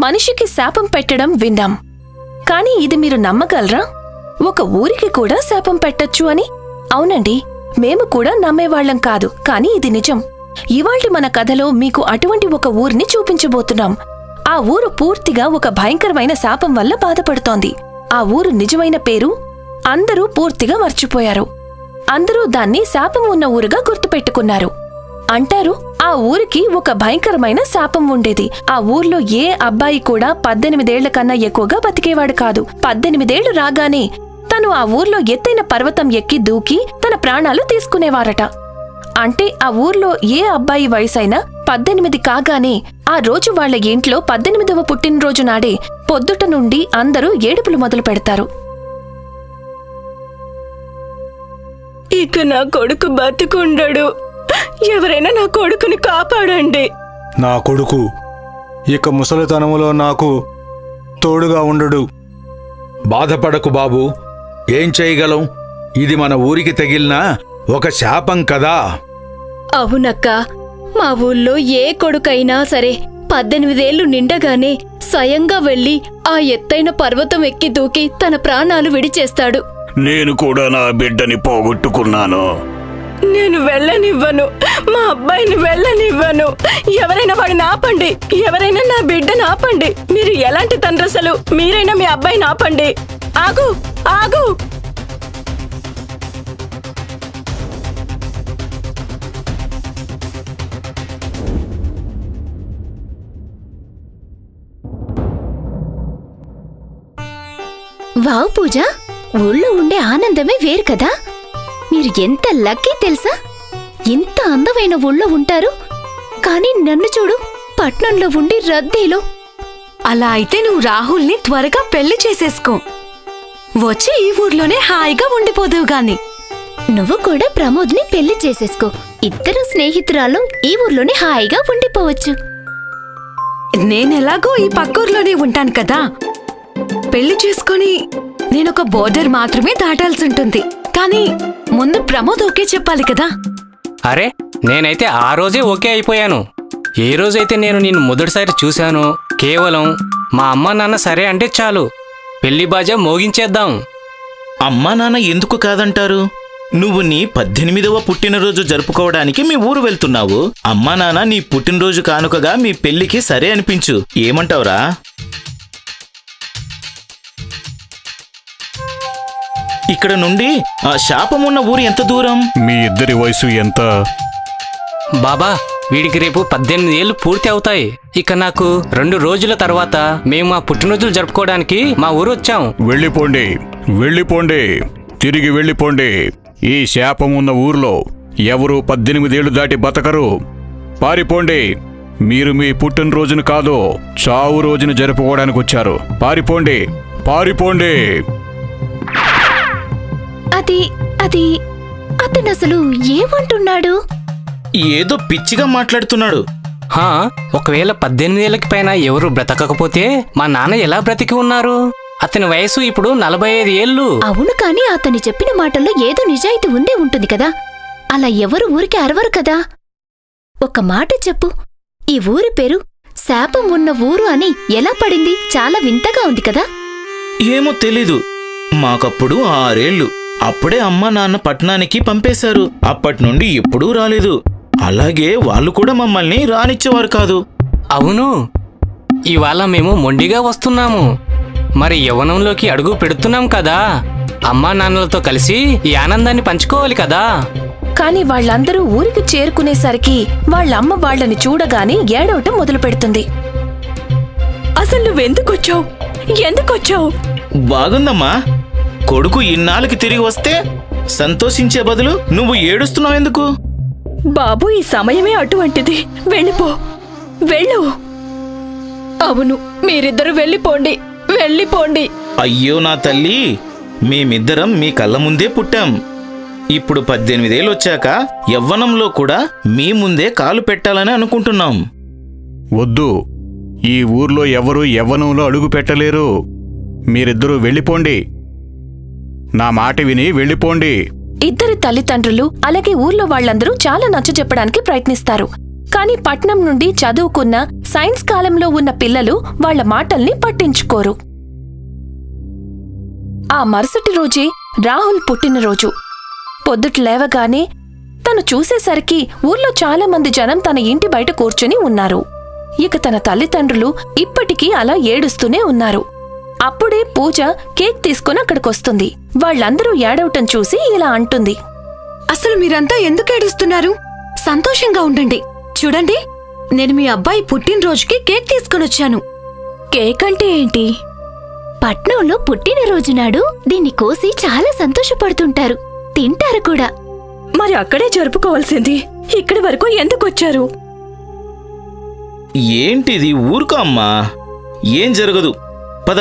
మనిషికి శాపం పెట్టడం విన్నాం. కాని ఇది మీరు నమ్మగలరా? ఒక ఊరికి కూడా శాపం పెట్టొచ్చు అని? అవునండి, మేము కూడా నమ్మేవాళ్లం కాదు, కాని ఇది నిజం. ఇవాల్టి మన కథలో మీకు అటువంటి ఒక ఊరిని చూపించబోతున్నాం. ఆ ఊరు పూర్తిగా ఒక భయంకరమైన శాపం వల్ల బాధపడుతోంది. ఆ ఊరు నిజమైన పేరు అందరూ పూర్తిగా మర్చిపోయారు. అందరూ దాన్ని శాపం ఉన్న ఊరుగా గుర్తుపెట్టుకున్నారు. అంటారు, ఆ ఊరికి ఒక భయంకరమైన శాపం ఉండేది. ఆ ఊర్లో ఏ అబ్బాయి కూడా 18 ఏళ్ల కన్నా ఎక్కువగా బతికేవాడు కాదు. 18 ఏళ్లు రాగానే తను ఆ ఊర్లో ఎత్తైన పర్వతం ఎక్కి దూకి తన ప్రాణాలు తీసుకునేవారట. అంటే ఆ ఊర్లో ఏ అబ్బాయి వయసైనా 18 కాగానే ఆ రోజు వాళ్ల ఇంట్లో 18వ పుట్టినరోజు నాడే పొద్దుట నుండి అందరూ ఏడుపులు మొదలు పెడతారు. ఇక నా కొడుకు బతికుండడు, ఎవరైనా నా కొడుకుని కాపాడండి. నా కొడుకు ఇక ముసలితనములో నాకు తోడుగా ఉండడు. బాధపడకు బాబు, ఏం చేయగలం? ఇది మన ఊరికి తగిలిన ఒక శాపం కదా. అవునక్క, మా ఊళ్ళో ఏ కొడుకైనా సరే 18 ఏళ్లు నిండగానే స్వయంగా వెళ్లి ఆ ఎత్తైన పర్వతం ఎక్కి దూకి తన ప్రాణాలు విడిచేస్తాడు. నేను కూడా నా బిడ్డని పోగొట్టుకున్నాను. నేను వెళ్ళనివ్వను, మా అబ్బాయిని వెళ్ళనివ్వను. ఎవరైనా వాడిని ఆపండి, ఎవరైనా నా బిడ్డను ఆపండి. మీరు ఎలాంటి తండ్రసలు? మీరైనా మీ అబ్బాయిని ఆపండి. ఆగు, ఆగు. వావ్ పూజ, ఊళ్ళో ఉండే ఆనందమే వేరు కదా. మీరు ఎంత లక్కీ తెలుసా? ఎంత అందమైన ఊళ్ళో ఉంటారు. కానీ నన్ను చూడు, పట్నంలో ఉండి రద్దీలో. అలా అయితే నువ్వు రాహుల్ని త్వరగా పెళ్లి చేసేసుకో. వచ్చి ఈ ఊర్లోనే హాయిగా ఉండిపోదువు గాని. నువ్వు కూడా ప్రమోద్ని పెళ్లి చేసేసుకో. ఇద్దరు స్నేహితురాలు ఈ ఊర్లోనే హాయిగా ఉండిపోవచ్చు. నేనెలాగో ఈ పక్కూర్లోనే ఉంటాను కదా. పెళ్లి చేసుకుని నేనొక బోర్డర్ మాత్రమే దాటాల్సుంటుంది. కానీ ముందు ప్రమోద్ ఓకే చెప్పాలి కదా. అరే, నేనైతే ఆ రోజే ఓకే అయిపోయాను. ఏ రోజైతే నేను నిన్ను మొదటిసారి చూశానో కేవలం మా అమ్మా నాన్న సరే అంటే చాలు, పెళ్లి బాజా మోగించేద్దాం. అమ్మా నాన్న ఎందుకు కాదంటారు? నువ్వు నీ 18వ పుట్టినరోజు జరుపుకోవడానికి మీ ఊరు వెళ్తున్నావు. అమ్మా నాన్న నీ పుట్టినరోజు కానుకగా మీ పెళ్లికి సరే అనిపించు. ఏమంటావురా? ఇక్కడ నుండి ఆ శాపమున్న ఊరు ఎంత దూరం? మీ ఇద్దరి వయసు ఎంత? బాబా, వీడికి రేపు 18 ఏళ్లు పూర్తి అవుతాయి. ఇక నాకు 2 రోజుల తర్వాత మేము మా పుట్టినరోజులు జరుపుకోవడానికి మా ఊరు వచ్చాం. వెళ్ళిపోండి, వెళ్ళిపోండి, తిరిగి వెళ్ళిపోండి. ఈ శాపం ఉన్న ఊర్లో ఎవరూ 18 ఏళ్లు దాటి బతకరు. పారిపోండి. మీరు మీ పుట్టినరోజును కాదు, చావు రోజును జరుపుకోవడానికి వచ్చారు. పారిపోండి, పారిపోండి. అది అతనసలు ఏమంటున్నాడు? ఏదో పిచ్చిగా మాట్లాడుతున్నాడు. హా, ఒకవేళ 18 ఏళ్లకి పైన ఎవరు బ్రతకకపోతే మా నాన్న ఎలా బ్రతికి ఉన్నారు? అతని వయసు ఇప్పుడు 45 ఏళ్ళు. అవును, కాని అతని చెప్పిన మాటల్లో ఏదో నిజాయితీ ఉండే ఉంటుంది కదా. అలా ఎవరు ఊరికి అరవరు కదా. ఒక మాట చెప్పు, ఈ ఊరి పేరు శాపం ఉన్న ఊరు అని ఎలా పడింది? చాలా వింతగా ఉంది కదా. ఏమో తెలీదు. మాకప్పుడు 6 ఏళ్లు. అప్పుడే అమ్మా నాన్న పట్టణానికి పంపేశారు. అప్పటి నుండి ఎప్పుడూ రాలేదు. అలాగే వాళ్ళు కూడా మమ్మల్ని రానిచ్చేవారు కాదు. అవును, ఇవాళ మేము మొండిగా వస్తున్నాము. మరి యవ్వనంలోకి అడుగు పెడుతున్నాం కదా. అమ్మా నాన్నలతో కలిసి ఈ ఆనందాన్ని పంచుకోవాలి కదా. కాని వాళ్ళందరూ ఊరికి చేరుకునేసరికి వాళ్ళమ్మ వాళ్ళని చూడగానే ఏడవటం మొదలు పెడుతుంది. అసలు నువ్వెందుకొచ్చావు? ఎందుకొచ్చావు? బాగుందమ్మా. కొడుకు ఇన్నాళ్ళకి తిరిగి వస్తే సంతోషించే బదులు నువ్వు ఏడుస్తున్నావు ఎందుకు? బాబు, ఈ సమయమే అటువంటిది. వెళ్ళిపో, వెళ్ళు. అవును, మీరిద్దరు వెళ్ళిపోండి, వెళ్ళిపోండి. అయ్యో నా తల్లి, మేమిద్దరం మీ కళ్ళ ముందే పుట్టాం. ఇప్పుడు 18 ఏళ్ళు వచ్చాక యవ్వనంలో కూడా మీ ముందే కాలు పెట్టాలని అనుకుంటున్నాం. వద్దు, ఈ ఊర్లో ఎవరూ యవ్వనంలో అడుగు పెట్టలేరు. మీరిద్దరూ వెళ్ళిపోండి. నా మాట విని వెళ్ళిపోండి. ఇద్దరి తల్లిదండ్రులు అలాగే ఊర్లో వాళ్లందరూ చాలా నచ్చజెప్పడానికి ప్రయత్నిస్తారు. కాని పట్నం నుండి చదువుకున్న సైన్స్ కాలంలో ఉన్న పిల్లలు వాళ్ల మాటల్ని పట్టించుకోరు. ఆ మరుసటి రోజే రాహుల్ పుట్టినరోజు. పొద్దుట లేవగానే తను చూసేసరికి ఊర్లో చాలా మంది జనం తన ఇంటి బయట కూర్చుని ఉన్నారు. ఇక తన తల్లిదండ్రులు ఇప్పటికీ అలా ఏడుస్తూనే ఉన్నారు. అప్పుడే పూజ కేక్ తీసుకుని అక్కడికొస్తుంది. వాళ్లందరూ ఏడవటం చూసి ఇలా అంటుంది. అసలు మీరంతా ఎందుకు ఏడుస్తున్నారు? సంతోషంగా ఉండండి. చూడండి, నేను మీ అబ్బాయి పుట్టినరోజుకి కేక్ తీసుకునొచ్చాను. కేక్ అంటే ఏంటి? పట్నంలో పుట్టినరోజు నాడు దీన్ని కోసి చాలా సంతోషపడుతుంటారు, తింటారు కూడా. మరి అక్కడే జరుపుకోవాల్సింది ఇక్కడి వరకు ఎందుకొచ్చారు? ఏంటిది? ఊరుకో అమ్మా, ఏం జరగదు. పద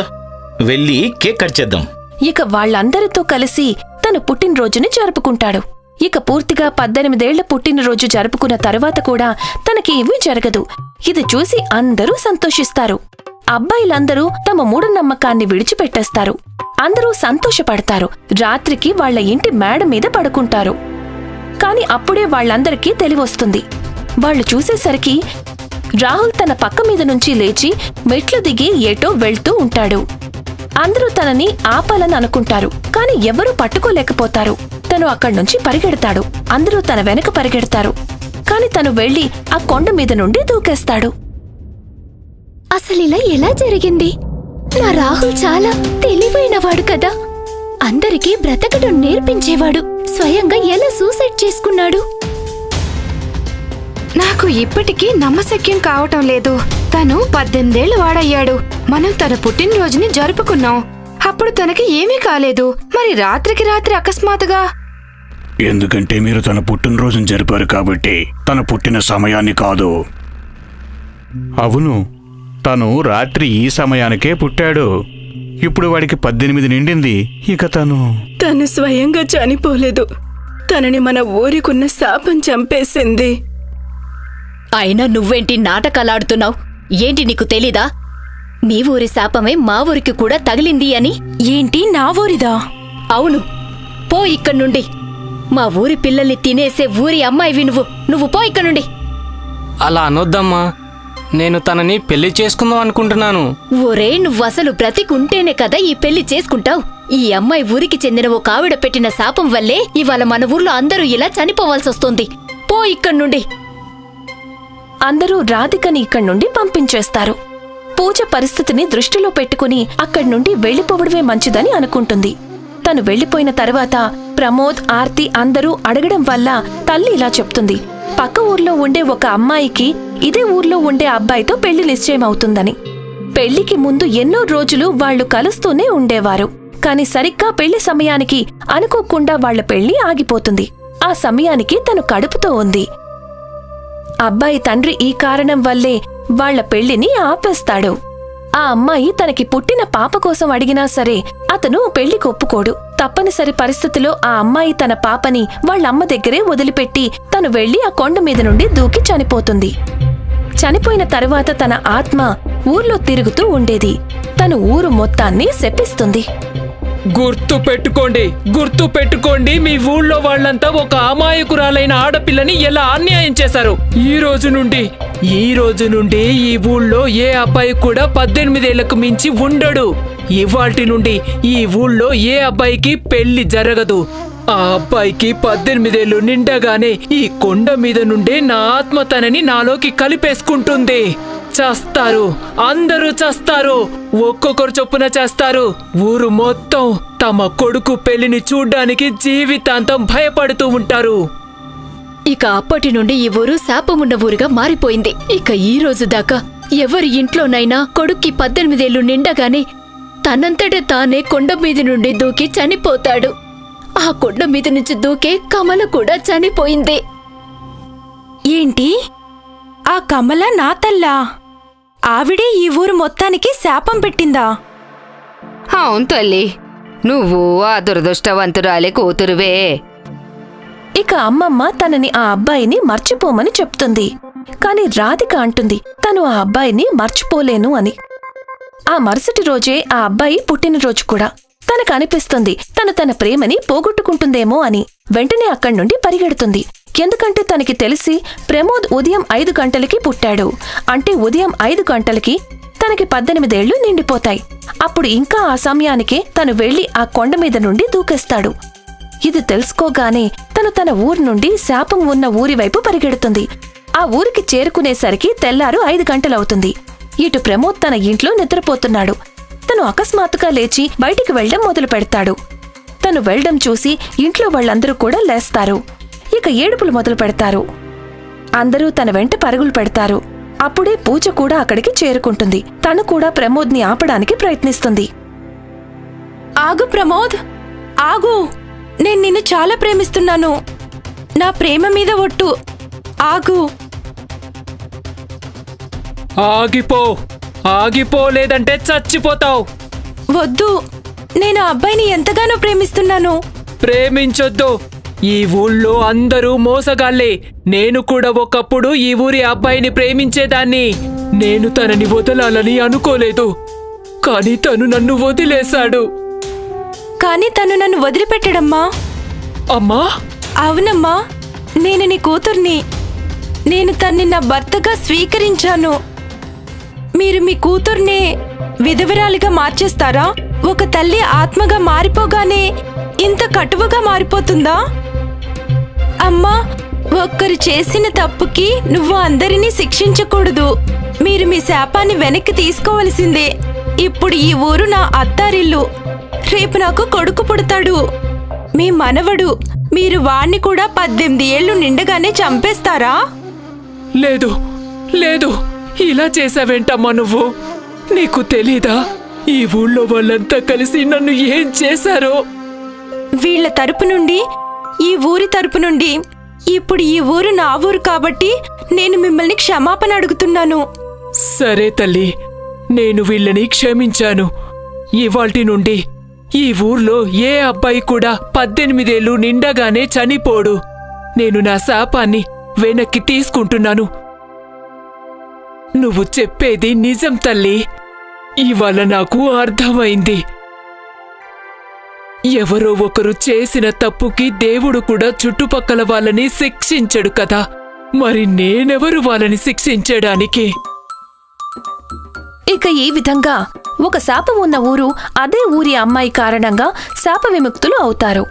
వెళ్ళి కేక్ కట్ చేద్దాం. ఇక వాళ్లందరితో కలిసి తను పుట్టినరోజుని జరుపుకుంటాడు. ఇక పూర్తిగా 18 ఏళ్ల పుట్టినరోజు జరుపుకున్న తరువాత కూడా తనకి ఇవి జరగదు. ఇది చూసి అందరూ సంతోషిస్తారు. అబ్బాయిలందరూ తమ మూఢనమ్మకాన్ని విడిచిపెట్టేస్తారు. అందరూ సంతోషపడతారు. రాత్రికి వాళ్ల ఇంటి మేడ మీద పడుకుంటారు. కాని అప్పుడే వాళ్లందరికీ తెలివొస్తుంది. వాళ్లు చూసేసరికి రాహుల్ తన పక్క మీద నుంచి లేచి మెట్లు దిగి ఏటో వెళ్తూ ఉంటాడు. అందరూ తనని ఆపాలని అనుకుంటారు, కాని ఎవరూ పట్టుకోలేకపోతారు. తను అక్కడ్నుంచి పరిగెడతాడు. అందరూ తన వెనక పరిగెడతారు. కాని తను వెళ్లి ఆ కొండ మీద నుండి దూకేస్తాడు. అసలిలా ఎలా జరిగింది? నా రాహుల్ చాలా తెలివైనవాడు కదా. అందరికీ బ్రతకడం నేర్పించేవాడు. స్వయంగా ఎలా సూసైడ్ చేసుకున్నాడు? నాకు ఇప్పటికీ నమ్మశక్యం కావటం లేదు. తను 18 ఏళ్ల వాడయ్యాడు. మనం తన పుట్టినరోజుని జరుపుకున్నాం. అప్పుడు తనకి ఏమీ కాలేదు. మరి రాత్రికి రాత్రి అకస్మాత్తుగా. ఎందుకంటే మీరు తన పుట్టినరోజును జరిపారు కాబట్టి, తన పుట్టిన సమయాన్ని కాదు. అవును, తను రాత్రి ఈ సమయానికే పుట్టాడు. ఇప్పుడు వాడికి 18 నిండింది. ఇక తను స్వయంగా చనిపోలేదు. తనని మన ఊరికున్న శాపం చంపేసింది. అయినా నువ్వేంటి నాటకాలాడుతున్నావు? ఏంటి నీకు తెలీదా? మీ ఊరి శాపమే మా ఊరికి కూడా తగిలింది అని. ఏంటి, నా ఊరిదా? అవును, పో ఇక్కడ్నుండి. మా ఊరి పిల్లల్ని తినేసే ఊరి అమ్మాయివి నువ్వు పో ఇక్కడ్నుండి. అలా అనొద్దమ్మా, నేను తనని పెళ్లి చేసుకుందాం అనుకుంటున్నాను. ఒరే, నువ్వసలు బ్రతికుంటేనే కదా ఈ పెళ్లి చేసుకుంటావు. ఈ అమ్మాయి ఊరికి చెందిన ఒక ఆవిడ పెట్టిన శాపం వల్లే ఇవాళ మన ఊర్లో అందరూ ఇలా చనిపోవాల్సొస్తుంది. పో ఇక్కడ్నుండి. అందరూ రాధికని ఇక్కడ్నుండి పంపించేస్తారు. పూజ పరిస్థితిని దృష్టిలో పెట్టుకుని అక్కడ్నుండి వెళ్లిపోవడమే మంచిదని అనుకుంటుంది. తను వెళ్లిపోయిన తర్వాత ప్రమోద్, ఆర్తి అందరూ అడగడం వల్ల తల్లి ఇలా చెప్తుంది. పక్క ఊర్లో ఉండే ఒక అమ్మాయికి ఇదే ఊర్లో ఉండే అబ్బాయితో పెళ్లి నిశ్చయమవుతుందని. పెళ్లికి ముందు ఎన్నో రోజులు వాళ్లు కలుస్తూనే ఉండేవారు. కాని సరిగ్గా పెళ్లి సమయానికి అనుకోకుండా వాళ్ల పెళ్లి ఆగిపోతుంది. ఆ సమయానికి తను కడుపుతో ఉంది. అబ్బాయి తండ్రి ఈ కారణం వల్లే వాళ్ల పెళ్లిని ఆపేస్తాడు. ఆ అమ్మాయి తనకి పుట్టిన పాప కోసం అడిగినా సరే అతను పెళ్లికి ఒప్పుకోడు. తప్పనిసరి పరిస్థితిలో ఆ అమ్మాయి తన పాపని వాళ్ళమ్మ దగ్గరే వదిలిపెట్టి తను వెళ్లి ఆ కొండ మీద నుండి దూకి చనిపోతుంది. చనిపోయిన తరువాత తన ఆత్మ ఊర్లో తిరుగుతూ ఉండేది. తను ఊరు మొత్తాన్ని శపిస్తుంది. గుర్తు పెట్టుకోండి, మీ ఊళ్ళో వాళ్ళంతా ఒక అమాయకురాలైన ఆడపిల్లని ఎలా అన్యాయం చేశారు. ఈ రోజు నుండి ఈ ఊళ్ళో ఏ అబ్బాయి కూడా 18 ఏళ్లకు మించి ఉండడు. ఇవాల్టి నుండి ఈ ఊళ్ళో ఏ అబ్బాయికి పెళ్లి జరగదు. ఆ అబ్బాయికి 18 ఏళ్లు నిండగానే ఈ కొండ మీద నుండే నా ఆత్మ తనని నాలోకి కలిపేసుకుంటుంది. చేస్తారు, అందరూ చేస్తారు, ఒక్కొక్కరు చొప్పున చేస్తారు. ఊరు మొత్తం తమ కొడుకు పెళ్లిని చూడ్డానికి జీవితాంతం భయపడుతూ ఉంటారు. ఇక అప్పటి నుండి ఈ ఊరు శాపమున్న ఊరుగా మారిపోయింది. ఇక ఈ రోజు దాకా ఎవరి ఇంట్లోనైనా కొడుక్కి 18 ఏళ్లు నిండగానే తనంతట తానే కొండ మీద నుండి దూకి చనిపోతాడు. ఆ కొండ మీద నుంచి దూకే కమల కూడా చనిపోయింది. ఏంటి, ఆ కమల నా తల్లా? ఆవిడే ఈ ఊరు మొత్తానికి శాపం పెట్టిందా? అవును తల్లి, నువ్వు ఆ దురదృష్టవంతురాలి కూతురువే. ఇక అమ్మమ్మ తనని ఆ అబ్బాయిని మర్చిపోమని చెప్తుంది. కాని రాధిక అంటుంది తను ఆ అబ్బాయిని మర్చిపోలేను అని. ఆ మరుసటి రోజే ఆ అబ్బాయి పుట్టినరోజు కూడా. తనకు అనిపిస్తుంది తన ప్రేమని పోగొట్టుకుంటుందేమో అని. వెంటనే అక్కడి నుండి పరిగెడుతుంది. ఎందుకంటే తనకి తెలిసి ప్రమోద్ ఉదయం 5 గంటలకి పుట్టాడు. అంటే ఉదయం 5 గంటలకి తనకి 18 ఏళ్లు నిండిపోతాయి. అప్పుడు ఇంకా ఆ సమయానికే తను వెళ్లి ఆ కొండ మీద నుండి దూకేస్తాడు. ఇది తెలుసుకోగానే తన ఊరు నుండి శాపం ఉన్న ఊరి వైపు పరిగెడుతుంది. ఆ ఊరికి చేరుకునేసరికి తెల్లారు 5 గంటలవుతుంది. ఇటు ప్రమోద్ తన ఇంట్లో నిద్రపోతున్నాడు. తను అకస్మాత్తుగా లేచి బయటికి వెళ్లడం మొదలు పెడతాడు. తను వెళ్లడం చూసి ఇంట్లో వాళ్ళందరూ కూడా లేస్తారు. ఇక ఏడుపులు మొదలు పెడతారు. అందరూ తన వెంట పరుగులు పెడతారు. అప్పుడే పూజ కూడా అక్కడికి చేరుకుంటుంది. తను కూడా ప్రమోద్ని ఆపడానికి ప్రయత్నిస్తుంది. ఆగు ప్రమోద్, ఆగు. నేను నిన్ను చాలా ప్రేమిస్తున్నాను. నా ప్రేమ మీద ఒట్టు. ఆగు. ఆగిపో లేదంటే చచ్చిపోతావు. వద్దు, నేను ఆ అబ్బాయిని ఎంతగానో ప్రేమిస్తున్నాను. ప్రేమించొద్దు. ఈ ఊళ్ళో అందరూ మోసగాళ్లే. నేను కూడా ఒకప్పుడు ఈ ఊరి అబ్బాయిని ప్రేమించేదాన్ని. నేను తనని వదలాలని అనుకోలేదు, కానీ తను నన్ను వదిలేశాడు. కానీ తను నన్ను వదిలిపెట్టడమ్మా. అమ్మా? అవునమ్మా, నేను నీ కూతుర్ని. నేను తన్ని నా భర్తగా స్వీకరించాను. మీరు మీ కూతుర్నే విధవరాలిగా మార్చేస్తారా? ఒక తల్లి ఆత్మగా మారిపోగానే ఇంత కటువుగా మారిపోతుందా? అమ్మా, ఒక్కరు చేసిన తప్పుకి నువ్వు అందరినీ శిక్షించకూడదు. మీరు మీ శాపాన్ని వెనక్కి తీసుకోవలసిందే. ఇప్పుడు ఈ ఊరు నా అత్తారిల్లు. రేపు నాకు కొడుకు పుడతాడు, మీ మనవడు. మీరు వాణ్ణి కూడా 18 ఏళ్లు నిండగానే చంపేస్తారా? లేదు లేదు, ఇలా చేసావేంటమ్మా నువ్వు? నీకు తెలీదా ఈ ఊళ్ళో వాళ్ళంతా కలిసి నన్ను ఏం చేశారో? వీళ్ల తరపు నుండి, ఈ ఊరి తరపు నుండి, ఇప్పుడు ఈ ఊరు నా ఊరు కాబట్టి నేను మిమ్మల్ని క్షమాపణ అడుగుతున్నాను. సరే తల్లి, నేను వీళ్ళని క్షమించాను. ఇవాల్టి నుండి ఈ ఊర్లో ఏ అబ్బాయి కూడా 18 ఏళ్లు నిండగానే చనిపోడు. నేను నా శాపాన్ని వెనక్కి తీసుకుంటున్నాను. నువ్వు చెప్పేది నిజం తల్లి. ఇవాళ నాకు అర్థమైంది. ఎవరో ఒకరు చేసిన తప్పుకి దేవుడు కూడా చుట్టుపక్కల వాళ్ళని శిక్షించడు కదా. మరి నేనెవరు వాళ్ళని శిక్షించడానికి? ఇక ఈ విధంగా ఒక శాపం ఉన్న ఊరు అదే ఊరి అమ్మాయి కారణంగా శాప విముక్తులు అవుతారు.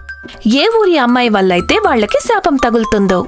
ఏ ఊరి అమ్మాయి వల్లైతే వాళ్ళకి శాపం తగులుతుందో